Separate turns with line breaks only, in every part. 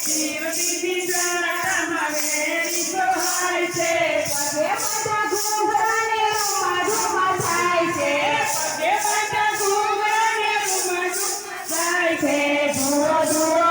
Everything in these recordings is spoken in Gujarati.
શિવજીની જટામાં વેણી સોહાય છે
પગે બધા ઘૂંઘરાને રૂમા થાય છે
પગે બધા ઘૂંઘરાને રૂમા થાય છે
જુઓ જુઓ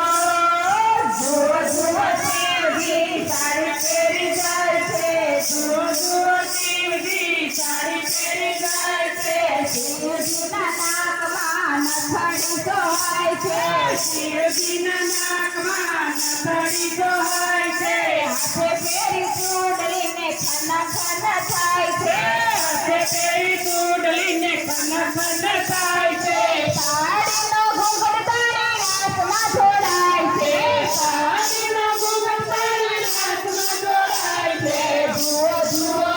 જુઓ જુઓ શિવજી સાડી પહેરી જાય છે
જુઓ જુઓ શિવજી સાડી પહેરી જાય છે
શિવજીના નાકમાં નથડી સોહાય છે
શિવજીના નાકમાં નથડી સોહાય છે
હાથે પહેરી ચૂડલીને ખન ખન થાય છે
હાથે પહેરી ચૂડલીને ખન ખન થાય છે
સાડીનો ઘૂંઘટ તારી રાતમાં જોડાય છે
સાડીનો ઘૂંઘટ તારી રાતમાં જોડાય છે
જુઓ જુઓ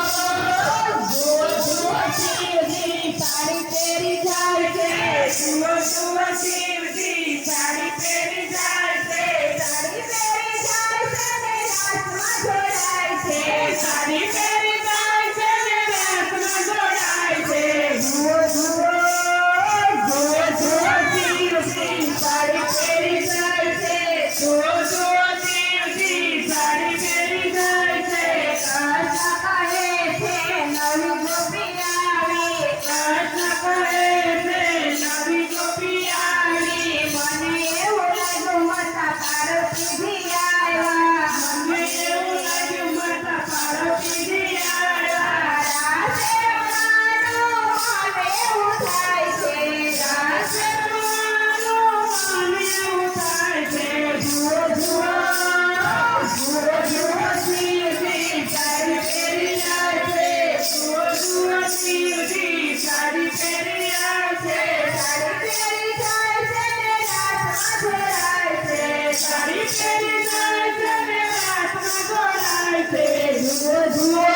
જુઓ જુઓ શિવજી સાડી પહેરી જાય છે
જુઓ જુઓ શિવજી સાડી પહેરી જાય છે
સાડી પહેરી જાય છે ને રાતમાં જોડાય છે
સાડી પહેરી જાય છે ને રાતમાં જોડાય છે
જુઓ જુઓ જુઓ જુઓ શિવજી સાડી પહેરી જાય છે
જુઓ જુઓ શિવજી સાડી પહેરી જાય છે
કૃષ્ણ કહે છે નવી ગોપી આવી
કૃષ્ણ કહે છે નવી ગોપી આવી
મને એવું લાગ્યું માતા પાર્વતીજી આવ્યા
મને એવું લાગ્યું માતા પાર્વતીજી આવ્યા
રાસે માનું મને એવું થાય છે રાસે
રાસેવાનું મન એવું થાય છે
જુઓ જુઓ જુઓ જુઓ શિવજી સાડી પહેરી જાય છે
જુઓ જુઓ શિવજી સાડી પહેરી આવે છે
સાડી પહેરી જાય છે ને રાતમાં જોડાય છે
સાડી પહેરી જાય છે ને રાતમાં જોડાય છે
જુઓ જુઓ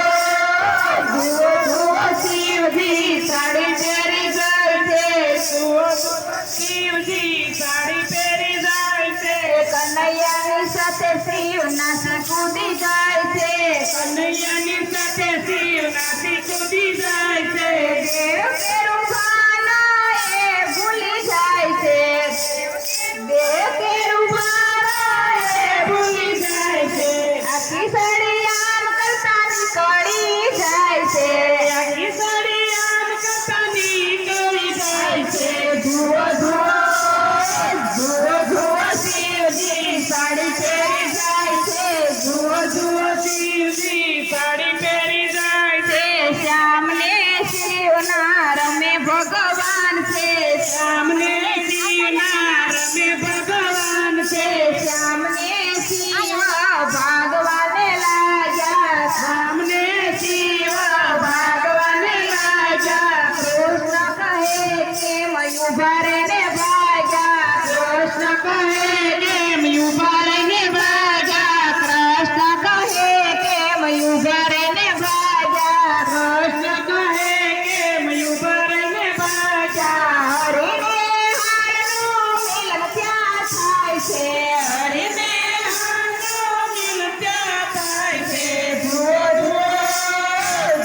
જુઓ જુઓ શિવજી સાડી પહેરી જાય છે
જુઓ જુઓ શિવજી સાડી પહેરી જાય છે
કનૈયાની સાથે શિવ નાસી કૂદી જાય છે
કનૈયાની સાથે શિવ નાસી કૂદી જાય છે
દેવ કેરું ભાના એ ભૂલી જાય છે દેવ કેરું ભાના એ
ભૂલી જાય છે
આખી સાડી આમ કરતા નીકળી જાય છે
આખી સાડી આમ કરતા નીકળી જાય છે
જુઓ જુઓ જુઓ જુઓ શિવજી સાડી પહેરી જાય છે
જુઓ જુઓ શિવજી સાડી પહેરી જાય છે
શ્યામને શિવના રમે ભગવાન છે
સામને શિવના રમે ભગવાન છે
શ્યામને શિવ ભાગવાને લાગ્યા
સામને શિવ
ભાગવાને લાગ્યા કૃષ્ણ કહે કેમ ઉભા રહીને ભાગ્યા
કૃષ્ણ કહે કેમ ઉભા રહીને ભાગ્યા
કૃષ્ણ કહે કેમ ઉભા રહીને ભાગ્યા
કૃષ્ણ કહે કેમ ઉભા રહીને ભાગ્યા
હરિને હારનું મિલન ત્યાં થાય છે
હરિને હારનો મિલ ત્યાં થાય છે
જુઓ જુઓ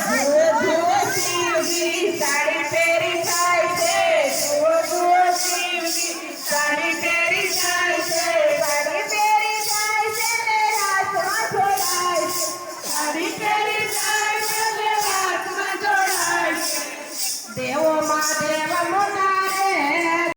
જુઓ જુઓ શિવજી સાડી પહેરી જાય છે
જુઓ જુઓ શિવજી સાડી પહેરી જાય છે
સાડી પહેરી જાય છે ને રાતમાં જોડાય છે
સાડી પહેરી જાય છે ને રાતમાં જોડાય છે
દેવો માટે